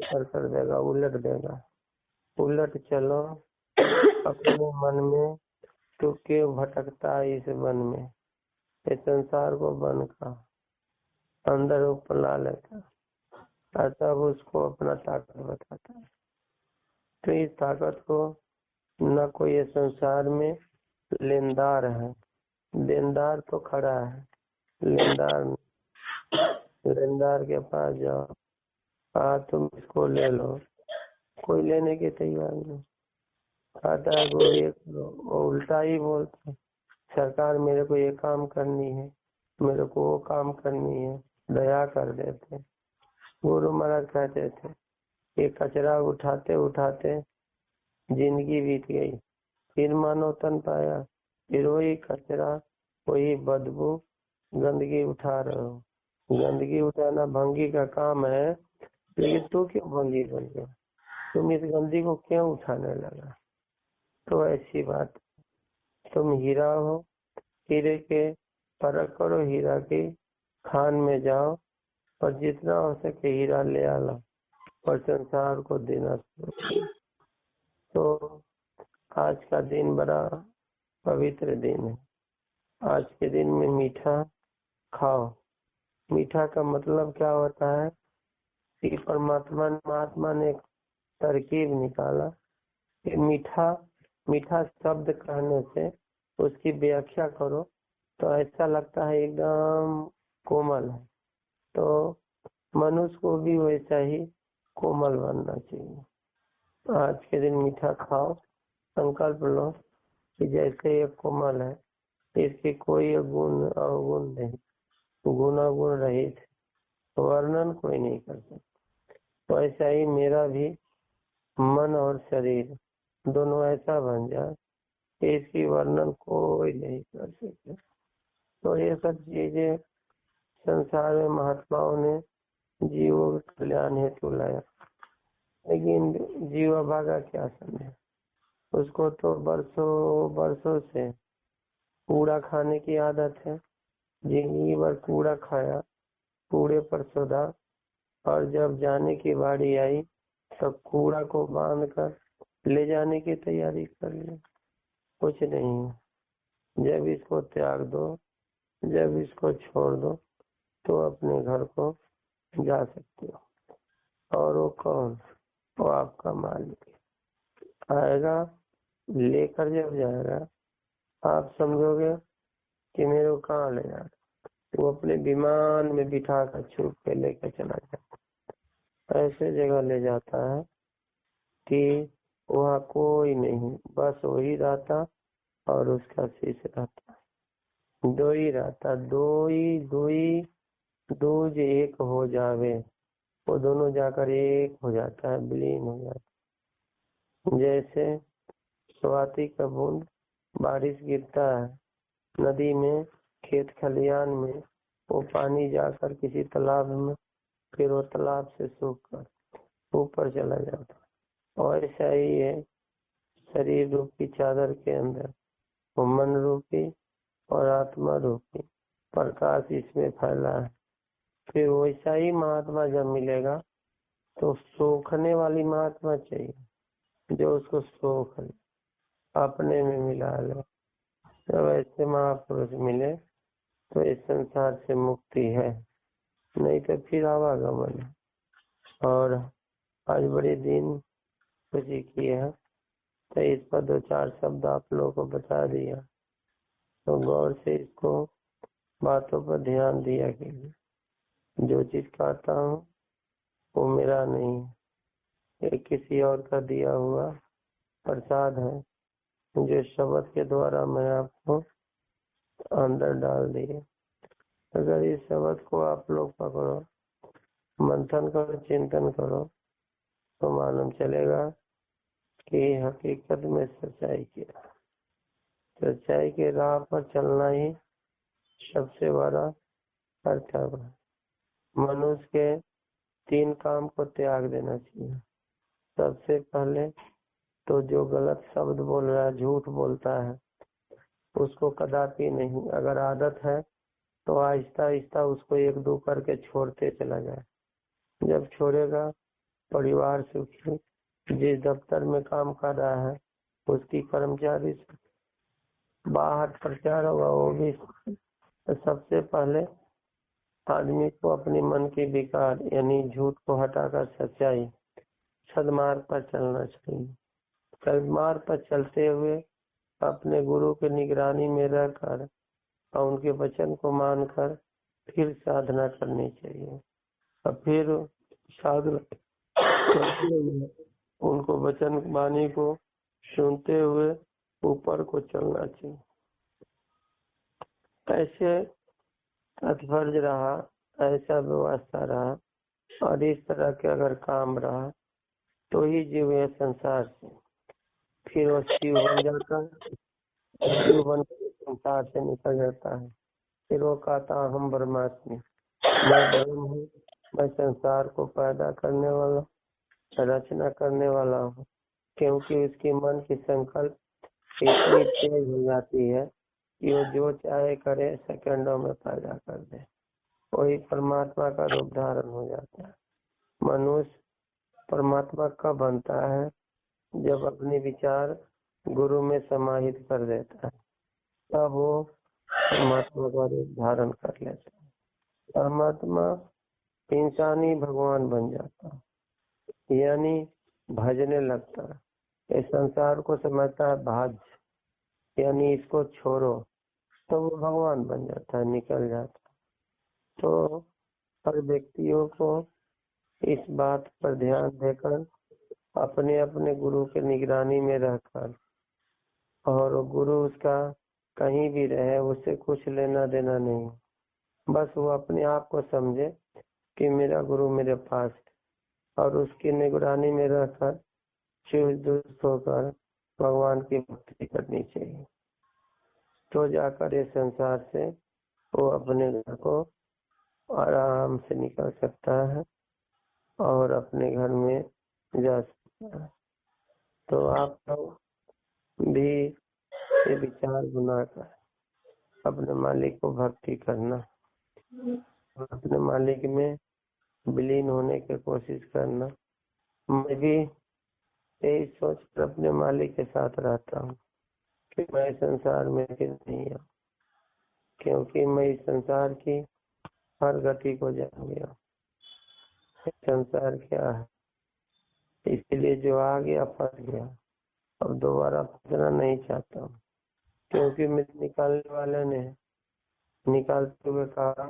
कर देगा, उलट देगा। उलट चलो अपने मन में, तो क्यों भटकता है इस वन में। इस संसार को बन का अंदर ऊपर ला लेता और तब उसको अपना ताकत बताता है। तो इस ताकत को न कोई ये संसार में लेनदार है, देनदार तो खड़ा है, लेनदार के पास जाओ, तुम इसको ले लो, कोई लेने के तैयार नहीं। आता है वो ये करो, वो उल्टा ही बोलते हैं, सरकार मेरे को ये काम करनी है, मेरे को वो काम करनी है, दया कर देते। गुरु महाराज कहते थे ये कचरा उठाते उठाते जिंदगी बीत गई, फिर मानव तन पाया, फिर वही कचरा, वही बदबू, गंदगी उठा रहे हो। गंदगी उठाना भंगी का काम है, लेकिन तू क्यों भंगी बन गया, तुम इस गंदगी को क्यों उठाने लगा। तो ऐसी बात, तुम हीरा हो, हीरे के परख करो, हीरा की खान में जाओ और जितना हो सके हीरा ले आना और संसार को देना शुरू। तो आज का दिन बड़ा पवित्र दिन है। आज के दिन में मीठा खाओ। मीठा का मतलब क्या होता है कि महात्मा ने एक तरकीब निकाला कि मीठा शब्द कहने से उसकी व्याख्या करो तो ऐसा लगता है एकदम कोमल है। तो मनुष्य को भी वैसा ही कोमल बनना चाहिए। आज के दिन मीठा खाओ, संकल्प लो कि जैसे ये कोमल है, इसकी कोई गुण अवगुण नहीं, गुणागुण रहित, वर्णन कोई नहीं कर सकता। तो ऐसा ही मेरा भी मन और शरीर दोनों ऐसा बन जाए कि इसकी वर्णन कोई नहीं कर सकता। तो ये सब चीजें संसार में महात्माओं ने जीवों के कल्याण हेतु लाया, लेकिन जीवा भागा क्या समझे। उसको तो बरसों से कूड़ा खाने की आदत है, जिंदगी भर कूड़ा खाया, कूड़े पर सोधा, और जब जाने की बारी आई तब कूड़ा को बांध कर ले जाने की तैयारी कर ली। कुछ नहीं, जब इसको त्याग दो, जब इसको छोड़ दो तो अपने घर को जा सकते हो। और वो कौन, वो आपका मालिक आएगा, लेकर जब जाएगा आप समझोगे कि मेरे को कहाँ ले जा, वो अपने विमान में बिठा कर छुप के लेकर चला जाता। ऐसे जगह ले जाता है कि वहाँ कोई नहीं, बस वही रहता और उसका शिष्य रहता, दो ही रहता, दूज एक हो जावे, वो दोनों जाकर एक हो जाता है, विलीन हो जाता है। जैसे स्वाति का बूंद बारिश गिरता है नदी में, खेत खलियान में, वो पानी जाकर किसी तालाब में, फिर वो तालाब से सूख कर ऊपर चला जाता। और ऐसा ही है शरीर रूपी चादर के अंदर, वो मन रूपी और आत्मा रूपी प्रकाश इसमें फैला है। फिर वैसा ही महात्मा जब मिलेगा तो सोखने वाली महात्मा चाहिए जो उसको सोख ले, अपने में मिला ले। जब ऐसे महापुरुष मिले तो इस संसार से मुक्ति है, नहीं तो फिर आवागमन है। और आज बड़े दिन खुशी की है, तो इस पर 2-4 शब्द आप लोगों को बता दिया, तो गौर से इसको बातों पर ध्यान दिया कीजिए। जो चीज कहता हूँ वो मेरा नहीं, ये किसी और का दिया हुआ प्रसाद है, जो शब्द के द्वारा मैं आपको अंदर डाल दिए। अगर इस शब्द को आप लोग पकड़ो, मंथन करो, चिंतन करो, तो मालूम चलेगा कि हकीकत में सच्चाई के राह पर चलना ही सबसे बड़ा कर्तव्य है। मनुष्य के 3 काम को त्याग देना चाहिए। सबसे पहले तो जो गलत शब्द बोल रहा है, झूठ बोलता है, उसको कदापि नहीं, अगर आदत है तो आहिस्ता आहिस्ता उसको 1-2 करके छोड़ते चला जाए। जब छोड़ेगा परिवार सुखी, जिस दफ्तर में काम कर रहा है उसकी कर्मचारी सुखी, बाहर प्रचार होगा वो भी सुखी। तो सबसे पहले आदमी को अपने मन के विकार यानी झूठ को हटाकर सच्चाई सद्मार्ग पर चलना चाहिए। सद्मार्ग पर चलते हुए अपने गुरु की निगरानी में रहकर और उनके वचन को मानकर फिर साधना करनी चाहिए। और फिर साधना करते हुए उनको वचन वाणी को सुनते हुए ऊपर को चलना चाहिए। ऐसे तत्पर्य रहा, ऐसा व्यवस्था रहा और इस तरह के अगर काम रहा तो ही जीव ये संसार से फिर वो शिव बन जाता है, शिव बन संसार से निकल जाता है। फिर वो कहता हम ब्रह्मास्मि, मैं ब्रह्म हूँ, मैं संसार को पैदा करने वाला रचना करने वाला हूँ। क्योंकि उसके मन की संकल्प इतनी तेज हो जाती है कि वो जो चाहे करे सेकंडों में पैदा कर दे, वही परमात्मा का रूप धारण हो जाता है। मनुष्य परमात्मा कब बनता है? जब अपने विचार गुरु में समाहित कर देता है, तब वो परमात्मा का रूप धारण कर लेता है। परमात्मा इंसानी भगवान बन जाता है, यानी भजने लगता है। इस संसार को समझता है भाज्य, यानी इसको छोड़ो, तो वो भगवान बन जाता है, निकल जाता है। तो हर व्यक्तियों को इस बात पर ध्यान देकर अपने अपने गुरु के निगरानी में रहकर, और गुरु उसका कहीं भी रहे उससे कुछ लेना देना नहीं, बस वो अपने आप को समझे कि मेरा गुरु मेरे पास है और उसकी निगरानी में रहकर चुस्त होकर भगवान की भक्ति करनी चाहिए। तो जाकर इस संसार से वो अपने घर को आराम से निकल सकता है और अपने घर में जा सकता है। तो आप लोग भी ये विचार बनाकर अपने मालिक को भक्ति करना, अपने मालिक में विलीन होने की कोशिश करना। मैं भी यही सोच कर अपने मालिक के साथ रहता हूँ कि मैं संसार में फिर नहीं हूँ, क्योंकि मैं इस संसार की हर गति को जान गया। संसार क्या है, इसलिए जो आ गया फंस गया, अब दोबारा फंसना नहीं चाहता हूँ। क्योंकि मेरे निकालने वाले ने निकालते हुए कहा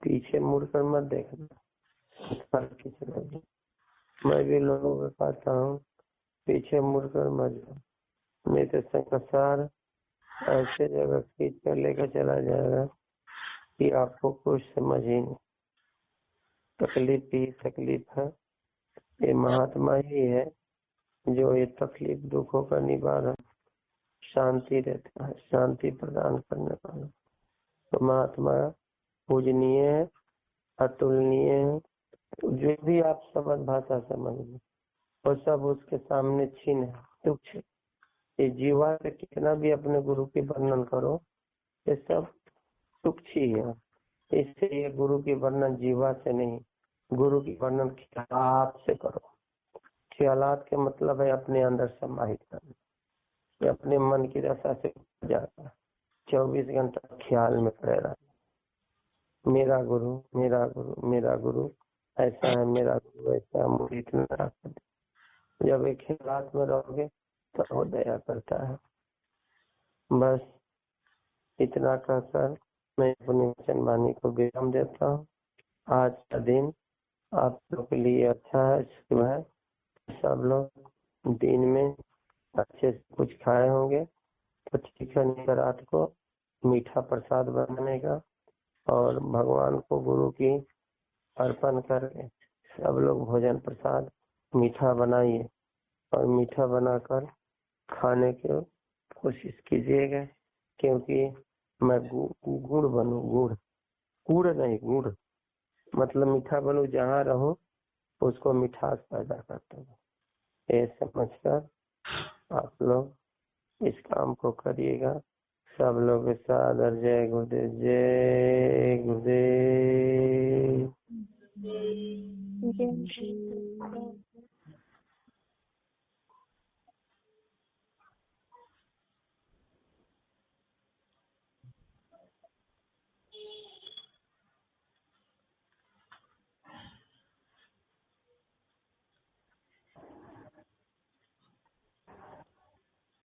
पीछे मुड़कर मत देखना, मैं भी लोगों को कहता हूँ पीछे मुड़कर मत जाओ, नहीं तो संसार ऐसे जगह खींच कर लेकर चला जाएगा कि आपको कुछ समझ ही नहीं। तकलीफ ही तकलीफ है। ये महात्मा ही है जो ये तकलीफ दुखों का निवारण शांति देता है, शांति प्रदान करने वाला। तो महात्मा पूजनीय है, अतुलनीय है। जो भी आप शब्द भाषा समझ लो वो सब उसके सामने छीन है, तुच्छ। ये जीवा से कितना भी अपने गुरु की वर्णन करो ये सब तुच्छ ही है। इससे ये गुरु की वर्णन जीवा से नहीं, गुरु की वर्णन ख्यालात से करो। ख्यालात के मतलब है अपने अंदर समाहित करना, ये अपने मन की दशा से जाता है। 24 घंटा ख्याल में पड़े रहना, मेरा गुरु मेरा गुरु मेरा गुरु ऐसा है, मेरा गुरु ऐसा, मुझे इतना। जब एक ख्यालात में रहोगे तो वो दया करता है। बस इतना कहकर मैं अपनी वचन वाणी को विराम देता हूँ। आज का दिन आप लोग के लिए अच्छा है, शुभ है। सब लोग दिन में अच्छे से कुछ खाए होंगे तो ठीक है, नहीं रात को मीठा प्रसाद बनाने का और भगवान को गुरु की अर्पण करके सब लोग भोजन प्रसाद मीठा बनाइए और मीठा बनाकर खाने की कोशिश कीजिएगा। क्योंकि मैं गुड़ बनूं, गुड़ नहीं गुड़ मतलब मीठा बनूं, जहाँ रहूं उसको मिठास पैदा करता हूँ। ये समझकर आप लोग इस काम को करिएगा। सब लोग सादर जय गुरुदेव, जय गुरुदेव।